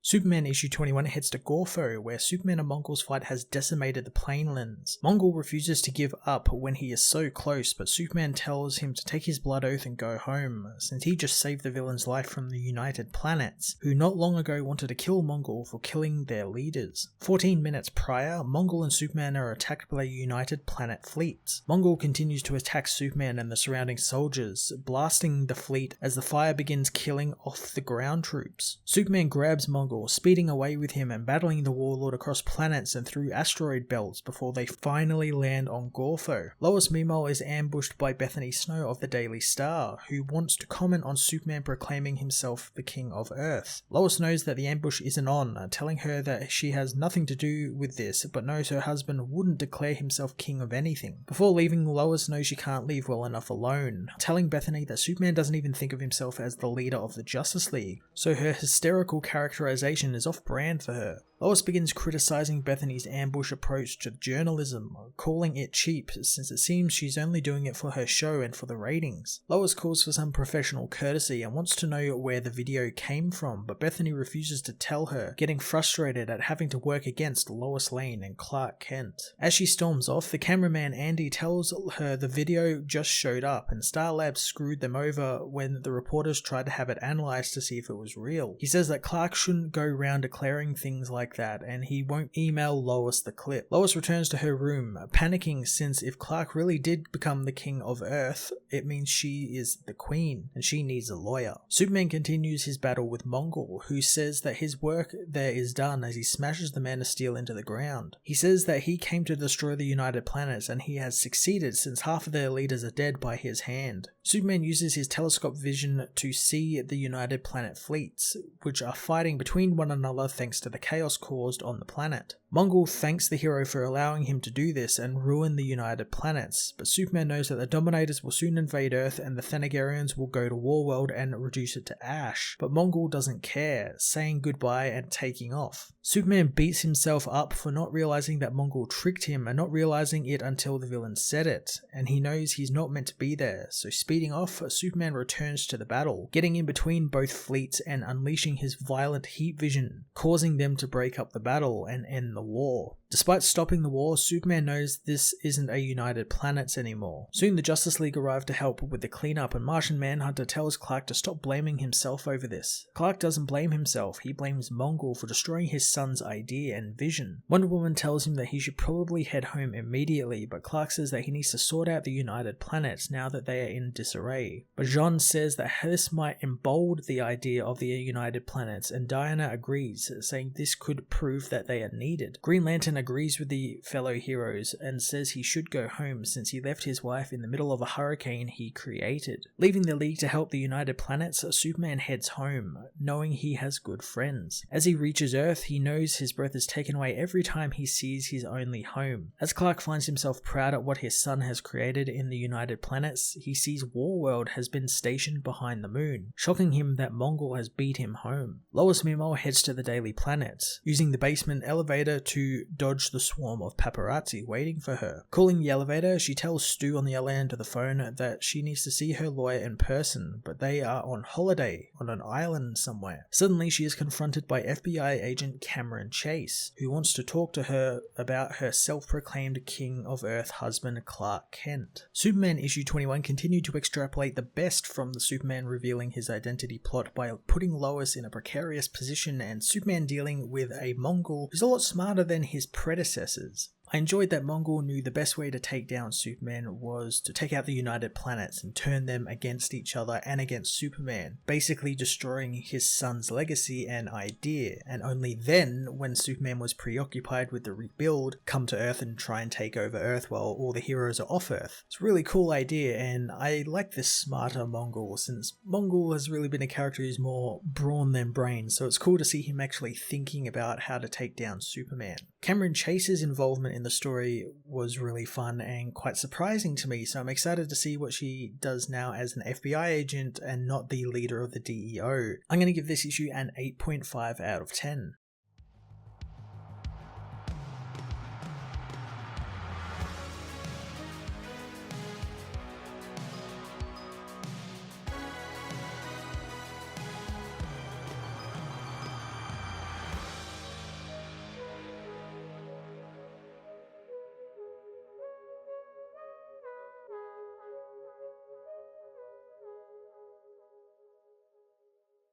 Superman issue 21 heads to Gorfo, where Superman and Mongul's fight has decimated the Planelands. Mongul refuses to give up when he is so close, but Superman tells him to take his blood oath and go home, since he just saved the villain's life from the United Planets, who not long ago wanted to kill Mongul for killing their leaders. 14 minutes prior, Mongul and Superman are attacked by United Planet fleets. Mongul continues to attack Superman and the surrounding soldiers, blasting the fleet as the fire begins killing off the ground troops. Superman grabs Mongul, speeding away with him and battling the Warlord across planets and through asteroid belts before they finally land on Gorfo. Lois meanwhile is ambushed by Bethany Snow of the Daily Star, who wants to comment on Superman proclaiming himself the King of Earth. Lois knows that the ambush isn't on, telling her that she has nothing to do with this, but knows her husband wouldn't declare himself king of anything. Before leaving, Lois knows she can't leave well enough alone, telling Bethany that Superman doesn't even think of himself as the leader of the Justice League, so her hysterical characterization is off-brand for her. Lois begins criticizing Bethany's ambush approach to journalism, calling it cheap since it seems she's only doing it for her show and for the ratings. Lois calls for some professional courtesy and wants to know where the video came from, but Bethany refuses to tell her, getting frustrated at having to work against Lois Lane and Clark Kent. As she storms off, the cameraman Andy tells her the video just showed up and Star Labs screwed them over when the reporters tried to have it analyzed to see if it was real. He says that Clark shouldn't go around declaring things like that, and he won't email Lois the clip. Lois returns to her room, panicking since if Clark really did become the King of Earth, it means she is the Queen, and she needs a lawyer. Superman continues his battle with Mongul, who says that his work there is done as he smashes the Man of Steel into the ground. He says that he came to destroy the United Planets, and he has succeeded since half of their leaders are dead by his hand. Superman uses his telescope vision to see the United Planet fleets, which are fighting between one another thanks to the chaos caused on the planet. Mongul thanks the hero for allowing him to do this and ruin the United Planets, but Superman knows that the Dominators will soon invade Earth and the Thanagarians will go to Warworld and reduce it to ash, but Mongul doesn't care, saying goodbye and taking off. Superman beats himself up for not realizing that Mongul tricked him and not realizing it until the villain said it, and he knows he's not meant to be there, so speeding off, Superman returns to the battle, getting in between both fleets and unleashing his violent heat vision, causing them to break up the battle and end the war. Despite stopping the war, Superman knows this isn't a United Planets anymore. Soon the Justice League arrive to help with the cleanup, and Martian Manhunter tells Clark to stop blaming himself over this. Clark doesn't blame himself, he blames Mongul for destroying his son's idea and vision. Wonder Woman tells him that he should probably head home immediately, but Clark says that he needs to sort out the United Planets now that they are in disarray. But Jean says that this might embolden the idea of the United Planets, and Diana agrees, saying this could prove that they are needed. Green Lantern agrees with the fellow heroes and says he should go home since he left his wife in the middle of a hurricane he created. Leaving the League to help the United Planets, Superman heads home, knowing he has good friends. As he reaches Earth, he knows his breath is taken away every time he sees his only home. As Clark finds himself proud at what his son has created in the United Planets, he sees Warworld has been stationed behind the moon, shocking him that Mongul has beat him home. Lois meanwhile heads to the Daily Planet, using the basement elevator to dodge the swarm of paparazzi waiting for her. Calling the elevator, she tells Stu on the other end of the phone that she needs to see her lawyer in person, but they are on holiday on an island somewhere. Suddenly she is confronted by FBI agent Cameron Chase, who wants to talk to her about her self-proclaimed King of Earth husband Clark Kent. Superman issue 21 continued to extrapolate the best from the Superman revealing his identity plot by putting Lois in a precarious position and Superman dealing with a Mongul who's a lot smarter than his predecessors. I enjoyed that Mongul knew the best way to take down Superman was to take out the United Planets and turn them against each other and against Superman, basically destroying his son's legacy and idea, and only then, when Superman was preoccupied with the rebuild, come to Earth and try and take over Earth while all the heroes are off Earth. It's a really cool idea, and I like this smarter Mongul, since Mongul has really been a character who's more brawn than brain, so it's cool to see him actually thinking about how to take down Superman. Cameron Chase's involvement in the story was really fun and quite surprising to me, so I'm excited to see what she does now as an FBI agent and not the leader of the DEO. I'm going to give this issue an 8.5 out of 10.